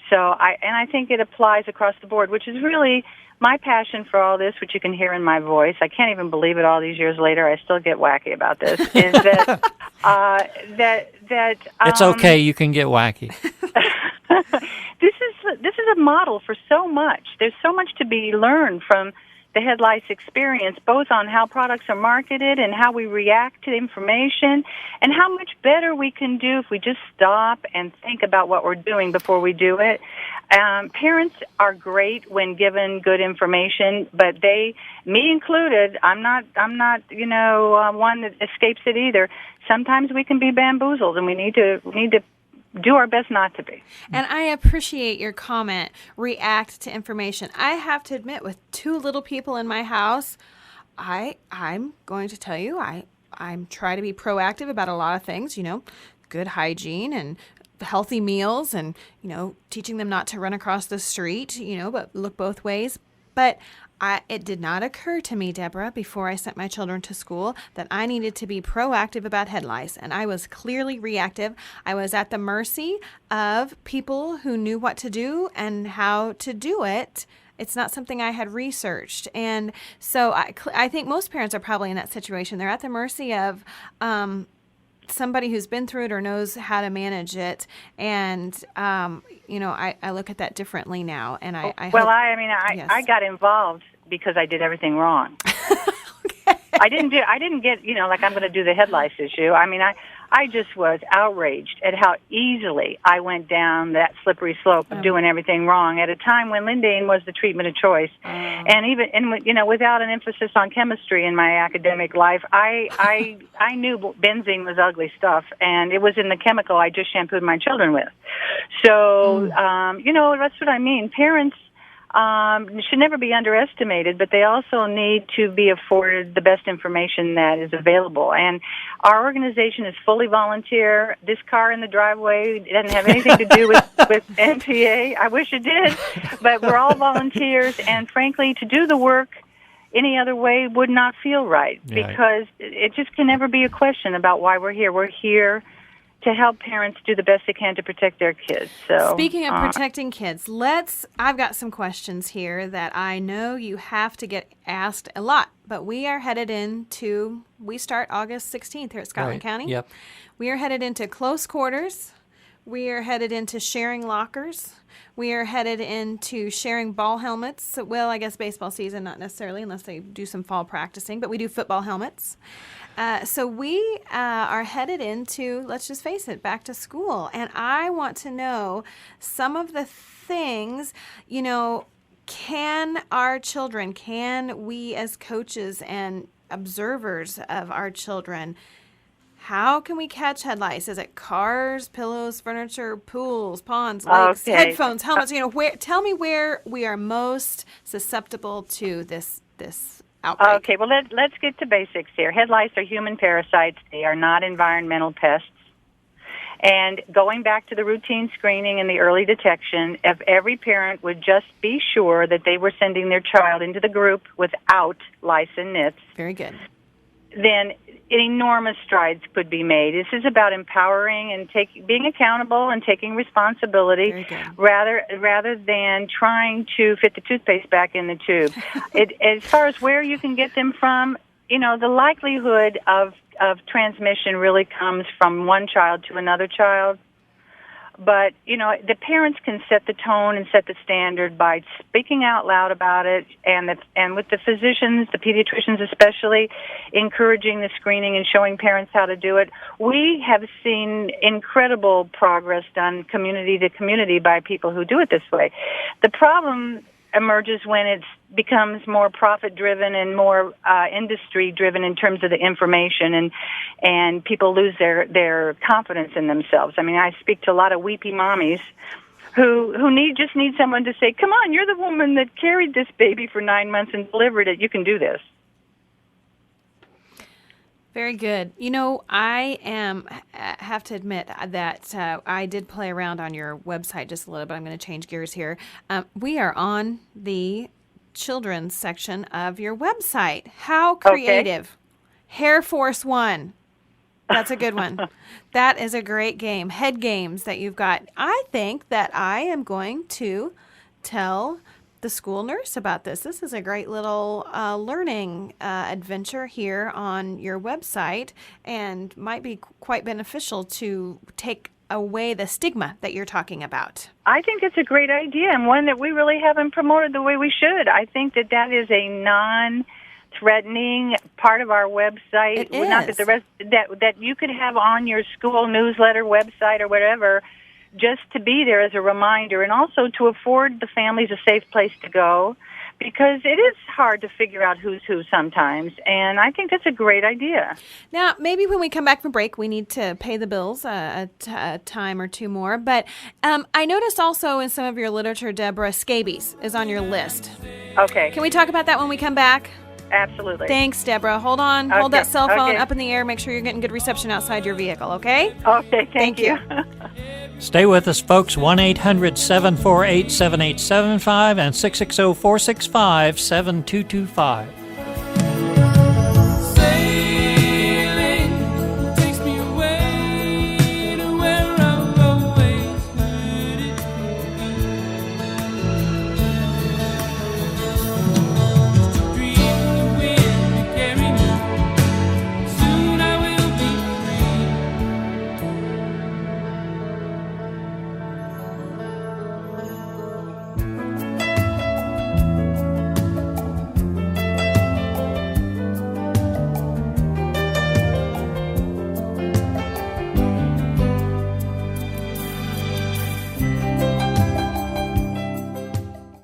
Speaker 17: So I think it applies across the board, which is really my passion for all this, which you can hear in my voice. I can't even believe it all these years later. I still get wacky about this. Is that
Speaker 7: It's okay. You can get wacky.
Speaker 17: This is a model for so much. There's so much to be learned from the head lice experience, both on how products are marketed and how we react to information, and how much better we can do if we just stop and think about what we're doing before we do it. Parents are great when given good information, but me included, I'm not one that escapes it either. Sometimes we can be bamboozled, and we need to do our best not to be.
Speaker 9: And I appreciate your comment, react to information. I have to admit, with two little people in my house, I'm going to tell you, I'm try to be proactive about a lot of things, good hygiene and healthy meals and, teaching them not to run across the street, but look both ways. But it did not occur to me, Deborah, before I sent my children to school, that I needed to be proactive about head lice, and I was clearly reactive. I was at the mercy of people who knew what to do and how to do it. It's not something I had researched, and so I think most parents are probably in that situation. They're at the mercy of somebody who's been through it or knows how to manage it, and I look at that differently now. And
Speaker 17: I got involved because I did everything wrong. Okay. I didn't get I'm going to do the head lice issue. I just was outraged at how easily I went down that slippery slope of doing everything wrong at a time when Lindane was the treatment of choice. And even, without an emphasis on chemistry in my academic life, I knew benzene was ugly stuff, and it was in the chemical I just shampooed my children with. So, that's what I mean. Parents should never be underestimated, but they also need to be afforded the best information that is available. And our organization is fully volunteer. This car in the driveway doesn't have anything to do with NPA. I wish it did, but we're all volunteers. And frankly, to do the work any other way would not feel right, because it just can never be a question about why we're here. We're here to help parents do the best they can to protect their kids. So,
Speaker 9: speaking of protecting kids, I've got some questions here that I know you have to get asked a lot, but we start August 16th here at Scotland County.
Speaker 7: Yep.
Speaker 9: We are headed into close quarters. We are headed into sharing lockers. We are headed into sharing ball helmets. Well, I guess baseball season, not necessarily, unless they do some fall practicing, but we do football helmets. So we are headed into, let's just face it, back to school. And I want to know some of the things, can we as coaches and observers of our children, how can we catch head lice? Is it cars, pillows, furniture, pools, ponds, lakes, headphones, helmets? Tell me where we are most susceptible to this outbreak.
Speaker 17: Okay, well, let's get to basics here. Head lice are human parasites. They are not environmental pests. And going back to the routine screening and the early detection, if every parent would just be sure that they were sending their child into the group without lice and nits.
Speaker 9: Very good.
Speaker 17: Then enormous strides could be made. This is about empowering and being accountable and taking responsibility rather than trying to fit the toothpaste back in the tube. As far as where you can get them from, the likelihood of transmission really comes from one child to another child. But, the parents can set the tone and set the standard by speaking out loud about it, and with the physicians, the pediatricians especially, encouraging the screening and showing parents how to do it. We have seen incredible progress done community to community by people who do it this way. The problem emerges when it becomes more profit-driven and more industry-driven in terms of the information, and people lose their confidence in themselves. I mean, I speak to a lot of weepy mommies who just need someone to say, "Come on, you're the woman that carried this baby for 9 months and delivered it. You can do this."
Speaker 9: Very good. I have to admit that I did play around on your website just a little bit. I'm going to change gears here. We are on the children's section of your website. How creative. Okay. Hair Force One. That's a good one. That is a great game. Head games that you've got. I think that I am going to tell the school nurse about this. This is a great little learning adventure here on your website, and might be quite beneficial to take away the stigma that you're talking about.
Speaker 17: I think it's a great idea, and one that we really haven't promoted the way we should. I think that is a non-threatening part of our website.
Speaker 9: It is.
Speaker 17: Not that the rest that you could have on your school newsletter, website, or whatever, just to be there as a reminder, and also to afford the families a safe place to go, because it is hard to figure out who's who sometimes, and I think that's a great idea.
Speaker 9: Now, maybe when we come back from break, we need to pay the bills a time or two more, but I noticed also in some of your literature, Deborah, scabies is on your list.
Speaker 17: Okay.
Speaker 9: Can we talk about that when we come back?
Speaker 17: Absolutely.
Speaker 9: Thanks, Deborah. Hold on. Hold that cell phone up in the air. Make sure you're getting good reception outside your vehicle, okay?
Speaker 17: Okay, thank you.
Speaker 7: Stay with us, folks. 1-800-748-7875 and 660-465-7225.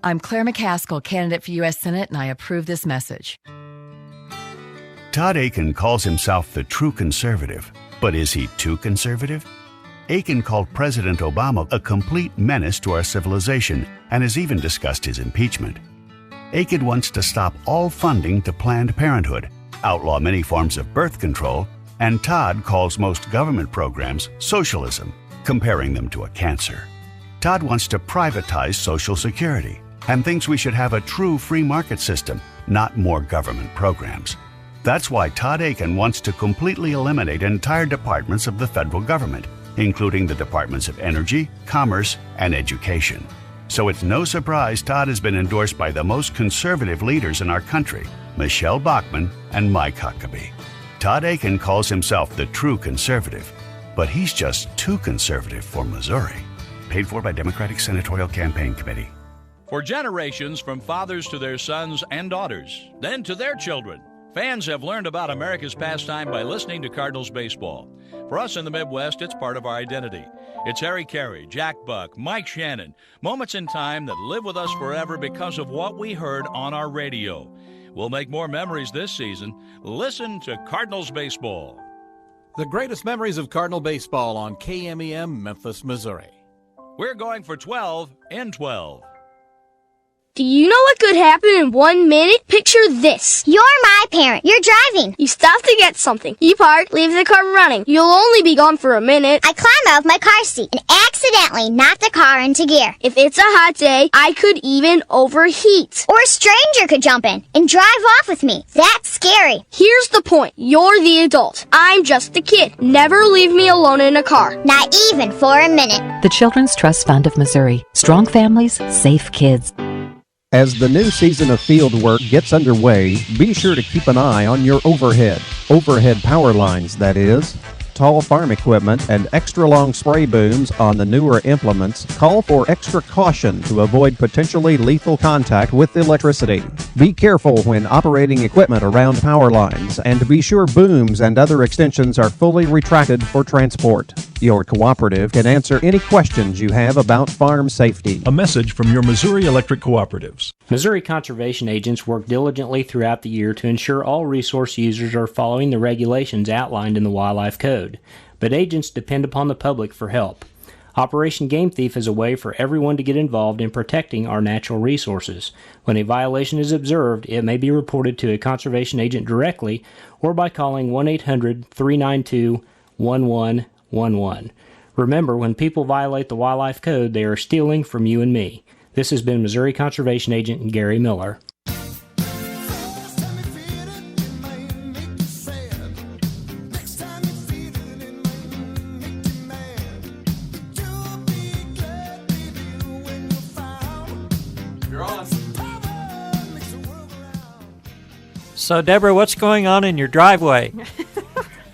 Speaker 2: I'm Claire McCaskill, candidate for U.S. Senate, and I approve this message.
Speaker 3: Todd Akin calls himself the true conservative, but is he too conservative? Akin called President Obama a complete menace to our civilization and has even discussed his impeachment. Akin wants to stop all funding to Planned Parenthood, outlaw many forms of birth control, and Todd calls most government programs socialism, comparing them to a cancer. Todd wants to privatize Social Security and thinks we should have a true free market system, not more government programs. That's why Todd Akin wants to completely eliminate entire departments of the federal government, including the Departments of Energy, Commerce, and Education. So it's no surprise Todd has been endorsed by the most conservative leaders in our country, Michelle Bachmann and Mike Huckabee. Todd Akin calls himself the true conservative, but he's just too conservative for Missouri. Paid for by Democratic Senatorial Campaign Committee.
Speaker 23: For generations, from fathers to their sons and daughters, then to their children, fans have learned about America's pastime by listening to Cardinals baseball. For us in the Midwest, it's part of our identity. It's Harry Carey, Jack Buck, Mike Shannon, moments in time that live with us forever because of what we heard on our radio. We'll make more memories this season. Listen to Cardinals baseball.
Speaker 4: The greatest memories of Cardinal baseball on KMEM, Memphis, Missouri.
Speaker 23: We're going for 12 in 12.
Speaker 5: Do you know what could happen in 1 minute? Picture this.
Speaker 11: You're my parent. You're driving.
Speaker 5: You stop to get something. You park, leave the car running. You'll only be gone for a minute.
Speaker 11: I climb out of my car seat and accidentally knock the car into gear.
Speaker 5: If it's a hot day, I could even overheat.
Speaker 11: Or a stranger could jump in and drive off with me. That's scary.
Speaker 5: Here's the point. You're the adult. I'm just the kid. Never leave me alone in a car.
Speaker 11: Not even for a minute.
Speaker 2: The Children's Trust Fund of Missouri. Strong families, safe kids.
Speaker 8: As the new season of field work gets underway, be sure to keep an eye on your overhead power lines, that is. Tall farm equipment and extra long spray booms on the newer implements call for extra caution to avoid potentially lethal contact with electricity. Be careful when operating equipment around power lines, and be sure booms and other extensions are fully retracted for transport. Your cooperative can answer any questions you have about farm safety.
Speaker 10: A message from your Missouri Electric Cooperatives.
Speaker 24: Missouri conservation agents work diligently throughout the year to ensure all resource users are following the regulations outlined in the Wildlife Code, but agents depend upon the public for help. Operation Game Thief is a way for everyone to get involved in protecting our natural resources. When a violation is observed, it may be reported to a conservation agent directly or by calling 1-800-392-1111. Remember, when people violate the Wildlife Code, they are stealing from you and me. This has been Missouri Conservation Agent Gary Miller.
Speaker 7: So, Deborah, what's going on in your driveway?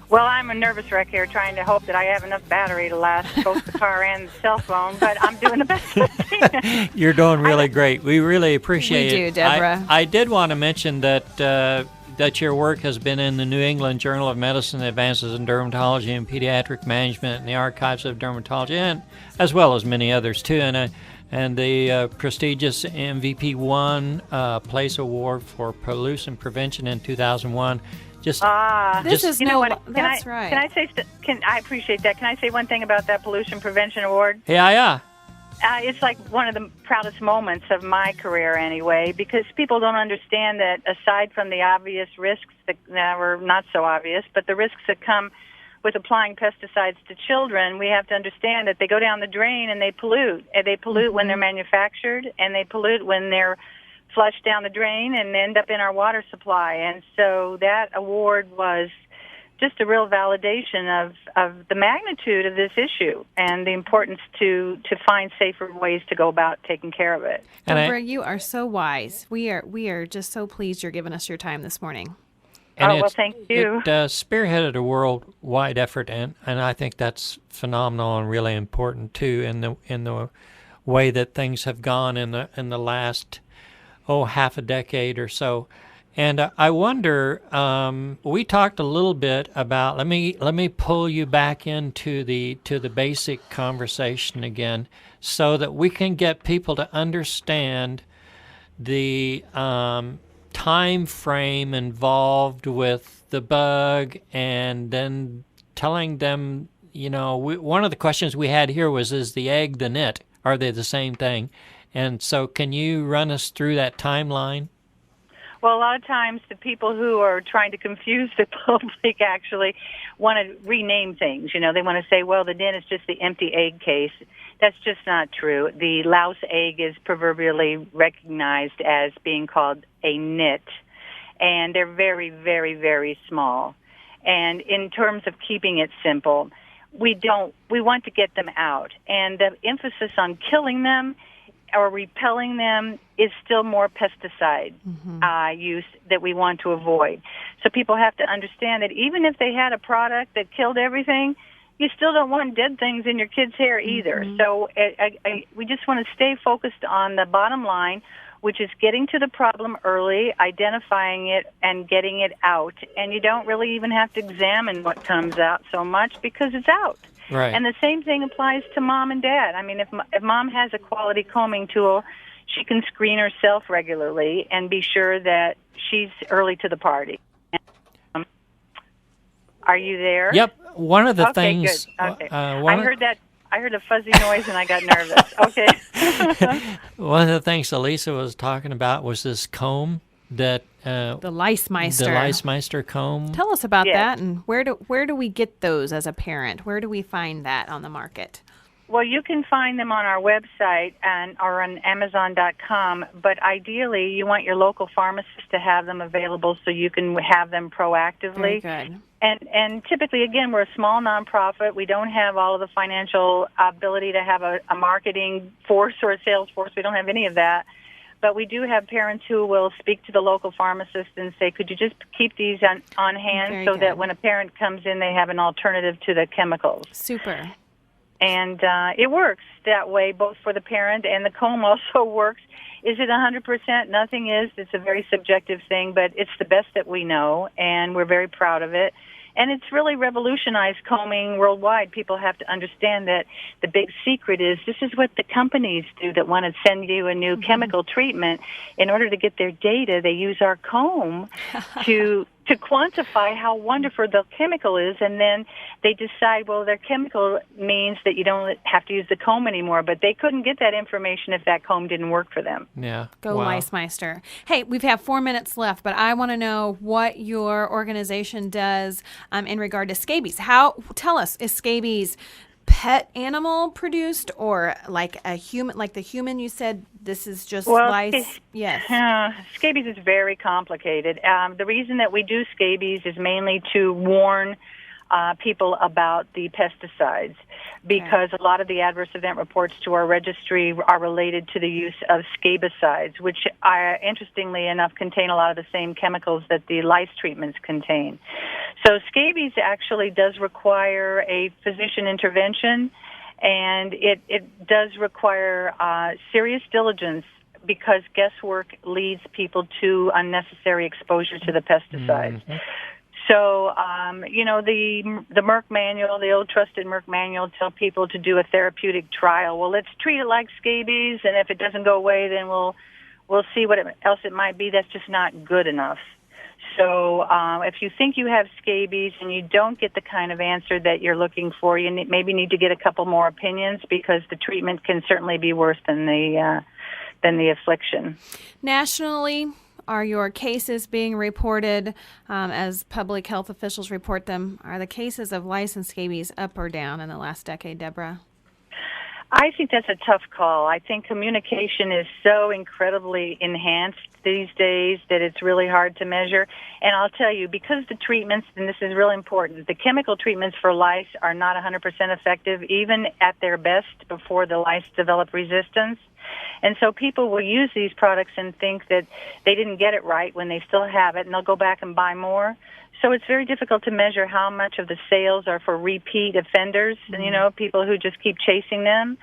Speaker 17: Well, I'm a nervous wreck here trying to hope that I have enough battery to last both the car and the cell phone, but I'm doing the best I can.
Speaker 7: You're doing really great. We really appreciate it.
Speaker 9: We do, Deborah.
Speaker 7: I did want to mention that your work has been in the New England Journal of Medicine, Advances in Dermatology and Pediatric Management, and the Archives of Dermatology, and as well as many others, too. And the prestigious MVP1 Place Award for Pollution Prevention in 2001.
Speaker 9: That's right.
Speaker 17: Can I say? I appreciate that. Can I say one thing about that pollution prevention award?
Speaker 7: Yeah.
Speaker 17: It's like one of the proudest moments of my career, anyway, because people don't understand that aside from the obvious risks that were not so obvious, but the risks that come with applying pesticides to children, we have to understand that they go down the drain and they pollute. And they pollute when they're manufactured, and they pollute when they're flushed down the drain and end up in our water supply. And so that award was just a real validation of the magnitude of this issue and the importance to find safer ways to go about taking care of it.
Speaker 9: Deborah, you are so wise. We are just so pleased you're giving us your time this morning.
Speaker 7: And
Speaker 17: well, thank you.
Speaker 7: It spearheaded a worldwide effort, and I think that's phenomenal and really important too in the way that things have gone in the last half a decade or so. And I wonder, we talked a little bit about. Let me pull you back into the basic conversation again, so that we can get people to understand the time frame involved with the bug, and then telling them, one of the questions we had here was, is the egg the nit? Are they the same thing? And so can you run us through that timeline?
Speaker 17: Well, a lot of times the people who are trying to confuse the public actually want to rename things. They want to say, well, the nit is just the empty egg case. That's just not true. The louse egg is proverbially recognized as being called a nit, and they're very, very, very small. And in terms of keeping it simple, we want to get them out. And the emphasis on killing them or repelling them is still more pesticide use that we want to avoid. So people have to understand that even if they had a product that killed everything, you still don't want dead things in your kids' hair either. So we just want to stay focused on the bottom line, which is getting to the problem early, identifying it, and getting it out. And you don't really even have to examine what comes out so much because it's out.
Speaker 7: Right.
Speaker 17: And the same thing applies to mom and dad. I mean, if mom has a quality combing tool, she can screen herself regularly and be sure that she's early to the party. Are you there?
Speaker 7: Yep. One of the
Speaker 17: okay,
Speaker 7: things...
Speaker 17: Good. Okay. I heard that I heard a fuzzy noise and I got nervous. Okay.
Speaker 7: One of the things Elisa was talking about was this comb that
Speaker 9: the Lice Meister.
Speaker 7: The Lice Meister comb.
Speaker 9: Tell us about
Speaker 17: Yes.
Speaker 9: that, and where do we get those as a parent? Where do we find that on the market?
Speaker 17: Well, you can find them on our website or on Amazon.com, but ideally you want your local pharmacist to have them available so you can have them proactively.
Speaker 9: Very good.
Speaker 17: And typically, again, we're a small nonprofit. We don't have all of the financial ability to have a marketing force or a sales force. We don't have any of that. But we do have parents who will speak to the local pharmacist and say, could you just keep these on hand
Speaker 9: Very
Speaker 17: so
Speaker 9: good.
Speaker 17: that when a parent comes in, they have an alternative to the chemicals.
Speaker 9: Super.
Speaker 17: And it works that way, both for the parent, and the comb also works. Is it 100%? Nothing is. It's a very subjective thing, but it's the best that we know, and we're very proud of it. And it's really revolutionized combing worldwide. People have to understand that the big secret is this is what the companies do that want to send you a new chemical treatment. In order to get their data, they use our comb to quantify how wonderful the chemical is, and then they decide, well, their chemical means that you don't have to use the comb anymore, but they couldn't get that information if that comb didn't work for them.
Speaker 7: Yeah.
Speaker 9: Go
Speaker 7: Wow.
Speaker 9: Lice Meister. Hey, we've 4 minutes left, but I want to know what your organization does in regard to scabies. Tell us, is scabies pet animal produced or like a human, like the human you said this is just lice? Yes.
Speaker 17: Scabies is very complicated. The reason that we do scabies is mainly to warn people about the pesticides, because a lot of the adverse event reports to our registry are related to the use of scabicides, which interestingly enough contain a lot of the same chemicals that the lice treatments contain. So scabies actually does require a physician intervention, and it does require serious diligence, because guesswork leads people to unnecessary exposure to the pesticides.
Speaker 7: Mm-hmm.
Speaker 17: So, the Merck manual, the old trusted Merck manual, tell people to do a therapeutic trial. Well, let's treat it like scabies, and if it doesn't go away, then we'll see what else it might be. That's just not good enough. So, if you think you have scabies and you don't get the kind of answer that you're looking for, you maybe need to get a couple more opinions, because the treatment can certainly be worse than the affliction.
Speaker 9: Nationally, are your cases being reported as public health officials report them? Are the cases of lice and scabies up or down in the last decade, Deborah?
Speaker 17: I think that's a tough call. I think communication is so incredibly enhanced these days that it's really hard to measure. And I'll tell you, because the treatments, and this is really important, the chemical treatments for lice are not 100% effective, even at their best before the lice develop resistance. And so people will use these products and think that they didn't get it right when they still have it, and they'll go back and buy more. So it's very difficult to measure how much of the sales are for repeat offenders, and, people who just keep chasing them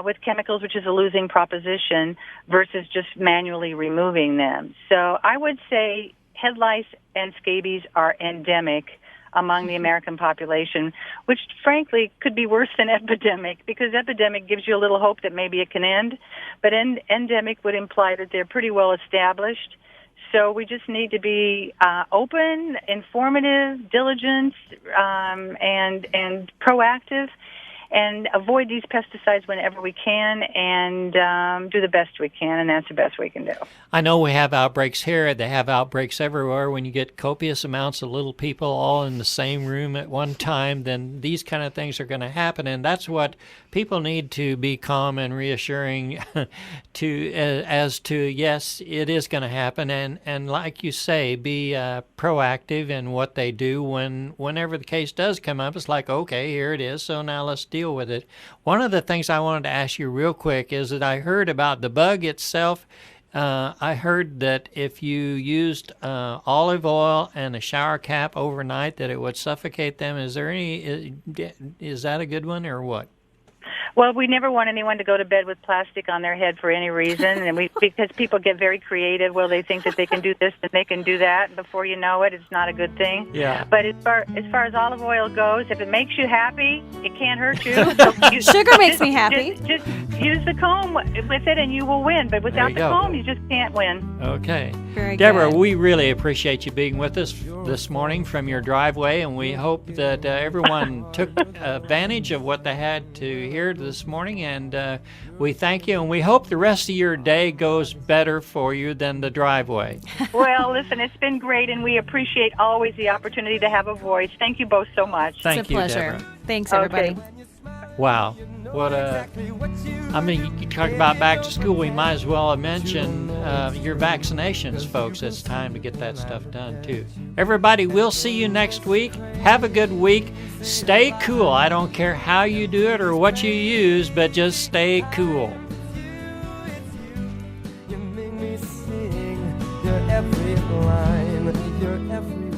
Speaker 17: with chemicals, which is a losing proposition, versus just manually removing them. So I would say head lice and scabies are endemic among the American population, which frankly could be worse than epidemic, because epidemic gives you a little hope that maybe it can end, but endemic would imply that they're pretty well established. So we just need to be open, informative, diligent, and proactive, and avoid these pesticides whenever we can, and do the best we can, and that's the best we can do.
Speaker 7: I know we have outbreaks here. They have outbreaks everywhere. When you get copious amounts of little people all in the same room at one time, then these kind of things are going to happen, and that's what people need to be calm and reassuring as to yes, it is going to happen, and like you say, be proactive in what they do whenever the case does come up. It's like, okay, here it is, so now let's deal with it. One of the things I wanted to ask you real quick is that I heard about the bug itself. I heard that if you used olive oil and a shower cap overnight, that it would suffocate them. Is that a good one or what?
Speaker 17: Well, we never want anyone to go to bed with plastic on their head for any reason, and because people get very creative. Well, they think that they can do this and they can do that, and before you know it, it's not a good thing.
Speaker 7: Yeah.
Speaker 17: But as far as olive oil goes, if it makes you happy, it can't hurt you. So
Speaker 9: Sugar makes me happy.
Speaker 17: Just use the comb with it, and you will win. But without the comb, you just can't win.
Speaker 7: Okay.
Speaker 9: Very
Speaker 7: Deborah,
Speaker 9: good.
Speaker 7: we really appreciate you being with us this morning from your driveway, and we hope that everyone took advantage of what they had to hear this morning, and we thank you, and we hope the rest of your day goes better for you than the driveway.
Speaker 17: Well, listen, it's been great, and we appreciate always the opportunity to have a voice. Thank you both so much.
Speaker 7: Thank you,
Speaker 9: pleasure.
Speaker 7: Deborah.
Speaker 9: Thanks, everybody.
Speaker 17: Okay.
Speaker 7: Wow. What I mean, you talk about back to school, we might as well mention your vaccinations, folks. It's time to get that stuff done, too. Everybody, we'll see you next week. Have a good week. Stay cool. I don't care how you do it or what you use, but just stay cool.
Speaker 6: You make me sing your every line, your every